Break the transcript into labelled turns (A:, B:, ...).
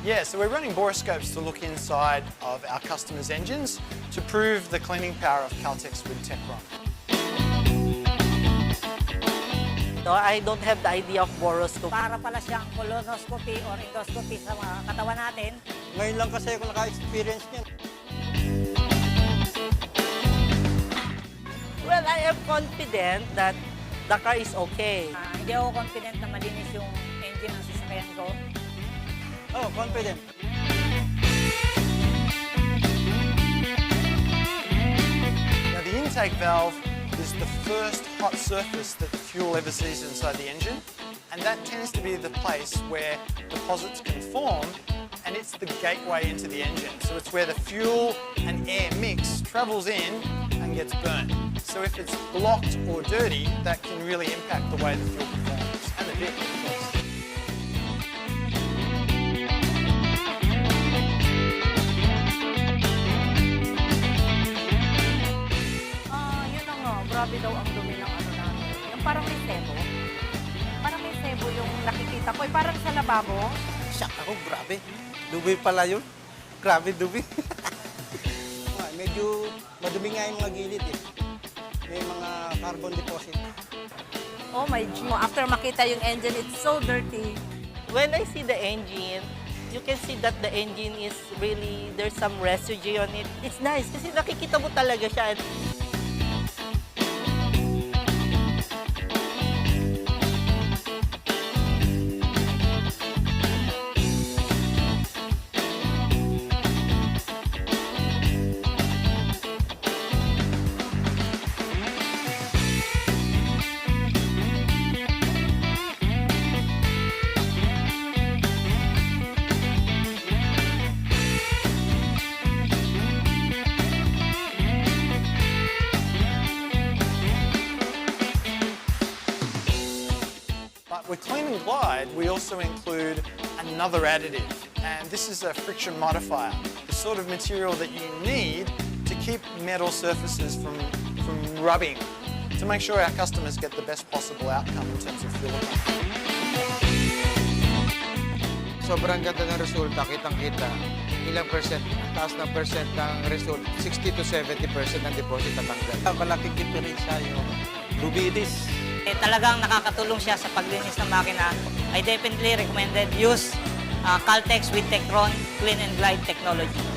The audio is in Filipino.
A: Yeah, so we're running borescopes to look inside of our customers' engines to prove the cleaning power of Caltex with Techron.
B: No, I don't have the idea of Borescope.
C: Para pala siyang colonoscopy or endoscopy sa mga katawan natin.
D: Ngayon lang kasi ako naka-experience niyan.
B: Well, I am confident that the car is okay.
C: Hindi ako confident na malinis yung engine ng sasakyan ko.
D: Oh, confident.
A: Now the intake valve is the first hot surface that the fuel ever sees inside the engine, and that tends to be the place where deposits can form, and it's the gateway into the engine. So it's where the fuel and air mix travels in and gets burnt. So if it's blocked or dirty, that can really impact the way the fuel performs, and the vehicle, of course.
C: Grabe daw ang dumi ng ano namin. Yung parang may sebo. Parang may sebo yung nakikita ko. Parang sa lababo.
D: Shock ako, grabe. Dumi pala yun. Grabe, dumi. Medyo madumi nga yung mga gilid eh. May mga carbon deposit.
C: Oh my G. After makita yung engine, it's so dirty.
B: When I see the engine, you can see that the engine is really, there's some residue on it. It's nice kasi nakikita mo talaga siya.
A: But with Clean and Glide, we also include another additive, and this is a friction modifier, the sort of material that you need to keep metal surfaces from rubbing, to make sure our customers get the best possible outcome in terms of fuel economy.
E: Sobrang ganda ng resulta, kitang-kita. Ilang percent, taas ng percent ng result, 60 to 70% ng deposit natanggal.
D: Malaking diferensya yung lubilis.
C: Talagang nakakatulong siya sa paglinis ng makina. I definitely recommended use Caltex with Techron Clean and Glide technology.